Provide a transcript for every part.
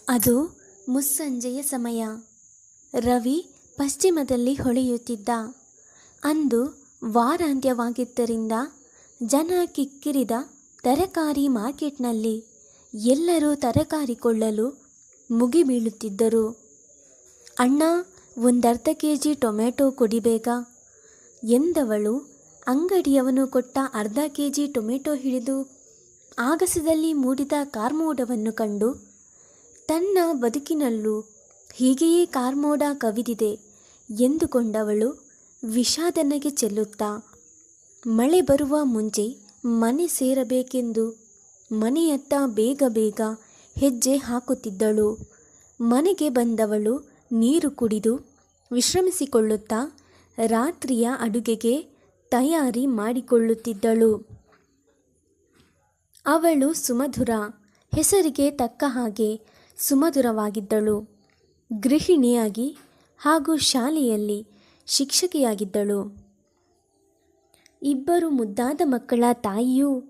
ಅದು ಮುಸ್ಸಂಜೆಯ ಸಮಯ. ರವಿ ಪಶ್ಚಿಮದಲ್ಲಿ ಹೊಳೆಯುತ್ತಿದ್ದ. ಅಂದು ವಾರಾಂತ್ಯವಾಗಿದ್ದರಿಂದ ಜನ ಕಿಕ್ಕಿರಿದ ತರಕಾರಿ ಮಾರ್ಕೆಟ್ನಲ್ಲಿ ಎಲ್ಲರೂ ತರಕಾರಿ ಕೊಳ್ಳಲು ಮುಗಿಬೀಳುತ್ತಿದ್ದರು. ಅಣ್ಣ, ಒಂದರ್ಧ ಕೆಜಿ ಟೊಮೆಟೊ ಕೊಡಿ ಬೇಗ ಎಂದವಳು ಅಂಗಡಿಯವನು ಕೊಟ್ಟ ಅರ್ಧ ಕೆಜಿ ಟೊಮೆಟೊ ಹಿಡಿದು ಆಗಸದಲ್ಲಿ ಮೂಡಿದ ಕಾರ್ಮೋಡವನ್ನು ಕಂಡು ತನ್ನ ಬದುಕಿನಲ್ಲೂ ಹೀಗೆಯೇ ಕಾರ್ಮೋಡ ಕವಿದಿದೆ ಎಂದುಕೊಂಡವಳು ವಿಷಾದನೆಗೆ ಚೆಲ್ಲುತ್ತಾ ಮಳೆ ಬರುವ ಮುಂಚೆ ಮನೆ ಸೇರಬೇಕೆಂದು ಮನೆಯತ್ತ ಬೇಗ ಬೇಗ ಹೆಜ್ಜೆ ಹಾಕುತ್ತಿದ್ದಳು. ಮನೆಗೆ ಬಂದವಳು ನೀರು ಕುಡಿದು ವಿಶ್ರಮಿಸಿಕೊಳ್ಳುತ್ತಾ ರಾತ್ರಿಯ ಅಡುಗೆಗೆ ತಯಾರಿ ಮಾಡಿಕೊಳ್ಳುತ್ತಿದ್ದಳು. ಅವಳು ಸುಮಧುರ, ಹೆಸರಿಗೆ ತಕ್ಕ ಹಾಗೆ ಸುಮಧುರವಾಗಿದ್ದಳು. ಗೃಹಿಣಿಯಾಗಿ ಹಾಗೂ ಶಾಲೆಯಲ್ಲಿ ಶಿಕ್ಷಕಿಯಾಗಿದ್ದಳು. ಇಬ್ಬರು ಮುದ್ದಾದ ಮಕ್ಕಳ ತಾಯಿಯೂ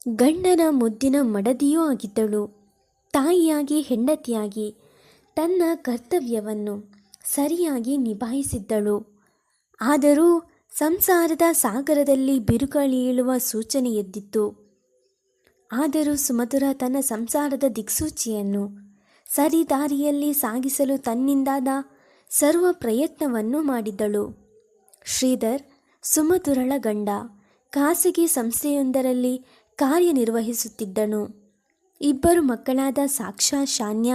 ಗಂಡನ ಮುದ್ದಿನ ಮಡದಿಯೂ ಆಗಿದ್ದಳು. ತಾಯಿಯಾಗಿ ಹೆಂಡತಿಯಾಗಿ ತನ್ನ ಕರ್ತವ್ಯವನ್ನು ಸರಿಯಾಗಿ ನಿಭಾಯಿಸಿದ್ದಳು. ಆದರೂ ಸಂಸಾರದ ಸಾಗರದಲ್ಲಿ ಬಿರುಗಾಳಿ ಏಳುವ ಸೂಚನೆ ಎದ್ದಿತ್ತು. ಆದರೂ ಸುಮಧುರ ತನ್ನ ಸಂಸಾರದ ದಿಕ್ಸೂಚಿಯನ್ನು ಸರಿದಾರಿಯಲ್ಲಿ ಸಾಗಿಸಲು ತನ್ನಿಂದಾದ ಸರ್ವ ಪ್ರಯತ್ನವನ್ನು ಮಾಡಿದ್ದಳು. ಶ್ರೀಧರ್ ಸುಮಧುರಳ ಗಂಡ ಖಾಸಗಿ ಸಂಸ್ಥೆಯೊಂದರಲ್ಲಿ ಕಾರ್ಯನಿರ್ವಹಿಸುತ್ತಿದ್ದನು. ಇಬ್ಬರು ಮಕ್ಕಳಾದ ಸಾಕ್ಷಾ ಶಾನ್ಯ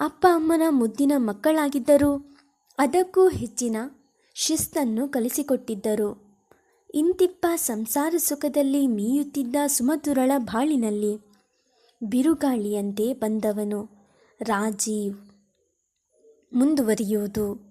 ಅಪ್ಪ ಅಮ್ಮನ ಮುದ್ದಿನ ಮಕ್ಕಳಾಗಿದ್ದರೂ ಅದಕ್ಕೂ ಹೆಚ್ಚಿನ ಶಿಸ್ತನ್ನು ಕಲಿಸಿಕೊಟ್ಟಿದ್ದರು. ಇಂತಿಪ್ಪ ಸಂಸಾರ ಸುಖದಲ್ಲಿ ಮೀಯುತ್ತಿದ್ದ ಸುಮಧುರಳ ಬಾಳಿನಲ್ಲಿ ಬಿರುಗಾಳಿಯಂತೆ ಬಂದವನು ರಾಜೀವ್. ಮುಂದುವರಿಯುವುದು.